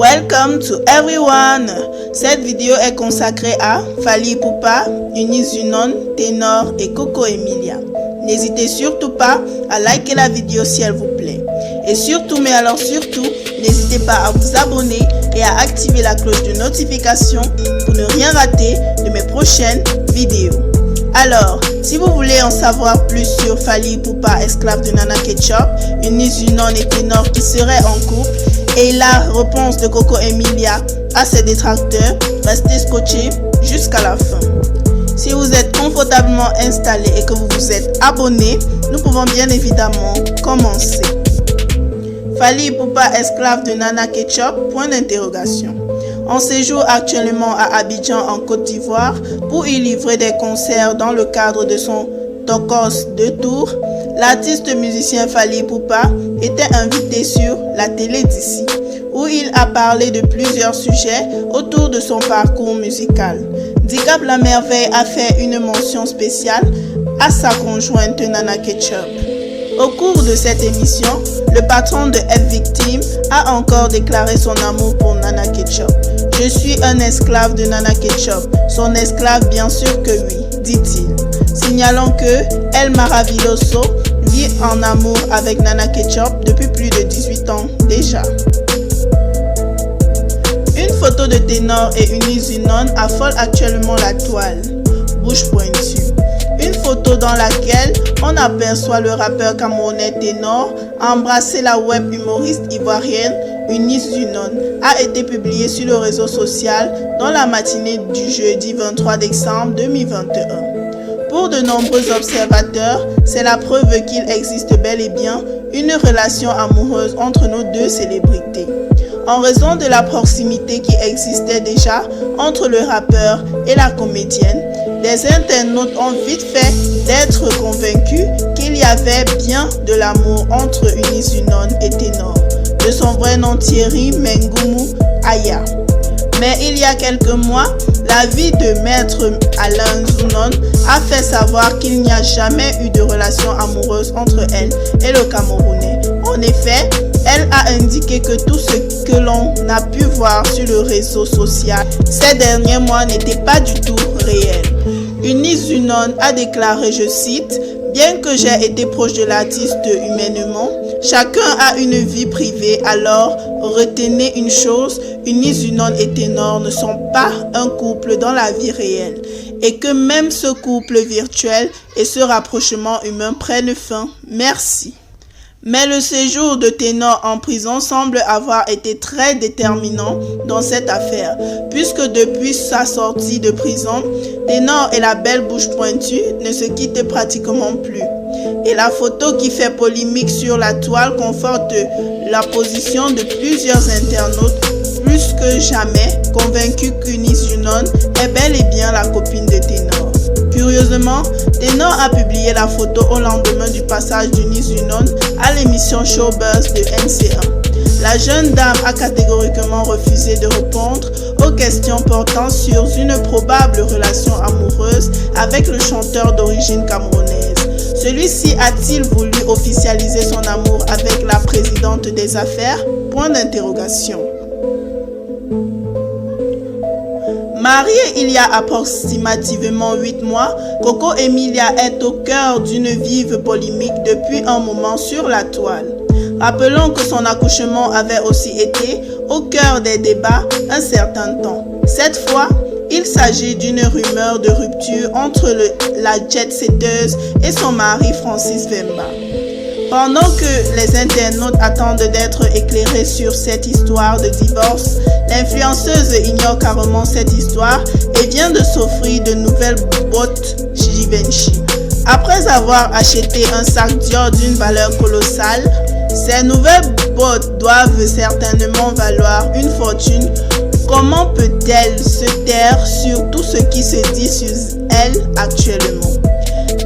Welcome to everyone! Cette vidéo est consacrée à Fally Ipupa, Eunice Junon, Ténor et Coco Emilia. N'hésitez surtout pas à liker la vidéo si elle vous plaît. Et surtout, n'hésitez pas à vous abonner et à activer la cloche de notification pour ne rien rater de mes prochaines vidéos. Alors, si vous voulez en savoir plus sur Fally Ipupa, esclave de Nana Ketchup, Eunice Junon et Ténor qui seraient en couple, et la réponse de Coco Emilia à ses détracteurs, restez scotchés jusqu'à la fin. Si vous êtes confortablement installé et que vous vous êtes abonné, nous pouvons bien évidemment commencer. Fally Ipupa, esclave de Nana Ketchup, point d'interrogation. En séjour actuellement à Abidjan en Côte d'Ivoire pour y livrer des concerts dans le cadre de son Tokos de Tours, l'artiste musicien Fally Ipupa était invité sur la télé d'ici, où il a parlé de plusieurs sujets autour de son parcours musical. Dicap La Merveille a fait une mention spéciale à sa conjointe Nana Ketchup. Au cours de cette émission, le patron de F-Victim a encore déclaré son amour pour Nana Ketchup. Je suis un esclave de Nana Ketchup, son esclave bien sûr que oui, dit-il. Signalons que El Maravilloso vit en amour avec Nana Ketchup depuis plus de 18 ans déjà. Une photo de Ténor et Eunice Junon affole actuellement la toile, bouche pointue. Une photo dans laquelle on aperçoit le rappeur camerounais Ténor embrasser la web humoriste ivoirienne Eunice Junon a été publiée sur le réseau social dans la matinée du jeudi 23 décembre 2021. Pour de nombreux observateurs, c'est la preuve qu'il existe bel et bien une relation amoureuse entre nos deux célébrités. En raison de la proximité qui existait déjà entre le rappeur et la comédienne, les internautes ont vite fait d'être convaincus qu'il y avait bien de l'amour entre Eunice Junon et Ténor, de son vrai nom Thierry Mengumu Aya. Mais il y a quelques mois, la vie de maître Alain Junon a fait savoir qu'il n'y a jamais eu de relation amoureuse entre elle et le Camerounais. En effet, elle a indiqué que tout ce que l'on a pu voir sur le réseau social ces derniers mois n'était pas du tout réel. Eunice Junon a déclaré, je cite, « Bien que j'ai été proche de l'artiste humainement, chacun a une vie privée, alors retenez une chose, Eunice Junon et Ténor ne sont pas un couple dans la vie réelle et que même ce couple virtuel et ce rapprochement humain prennent fin. Merci. » Mais le séjour de Ténor en prison semble avoir été très déterminant dans cette affaire, puisque depuis sa sortie de prison, Ténor et la belle bouche pointue ne se quittent pratiquement plus. Et la photo qui fait polémique sur la toile conforte la position de plusieurs internautes, plus que jamais convaincus qu'Eunice Junon est bel et bien la copine de Ténor. Curieusement, Ténor a publié la photo au lendemain du passage d'Eunice Junon à l'émission Showbuzz de NC1. La jeune dame a catégoriquement refusé de répondre aux questions portant sur une probable relation amoureuse avec le chanteur d'origine camerounaise. Celui-ci a-t-il voulu officialiser son amour avec la présidente des affaires? Point d'interrogation. Mariée il y a approximativement 8 mois, Coco Emilia est au cœur d'une vive polémique depuis un moment sur la toile. Rappelons que son accouchement avait aussi été au cœur des débats un certain temps. Cette fois, il s'agit d'une rumeur de rupture entre la jet-setteuse et son mari Francis Vemba. Pendant que les internautes attendent d'être éclairés sur cette histoire de divorce, l'influenceuse ignore carrément cette histoire et vient de s'offrir de nouvelles bottes Givenchy. Après avoir acheté un sac Dior d'une valeur colossale, ces nouvelles bottes doivent certainement valoir une fortune. Comment peut-elle se taire sur tout ce qui se dit sur elle actuellement?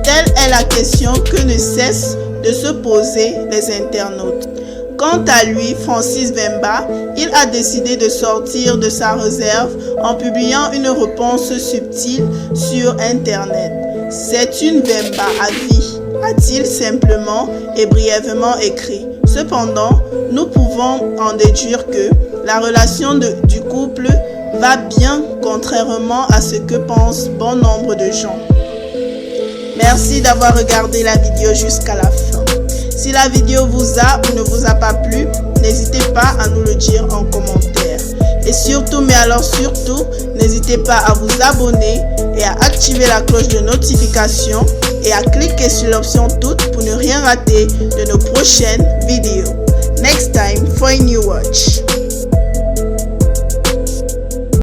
Telle est la question que ne cesse de se poser les internautes. Quant à lui, Francis Vemba, il a décidé de sortir de sa réserve en publiant une réponse subtile sur Internet. C'est une Vemba à vie, a-t-il simplement et brièvement écrit. Cependant, nous pouvons en déduire que La relation du couple va bien contrairement à ce que pensent bon nombre de gens. Merci d'avoir regardé la vidéo jusqu'à la fin. Si la vidéo vous a ou ne vous a pas plu, n'hésitez pas à nous le dire en commentaire. Et surtout, mais alors surtout, n'hésitez pas à vous abonner et à activer la cloche de notification et à cliquer sur l'option toutes pour ne rien rater de nos prochaines vidéos. Next time for a new watch.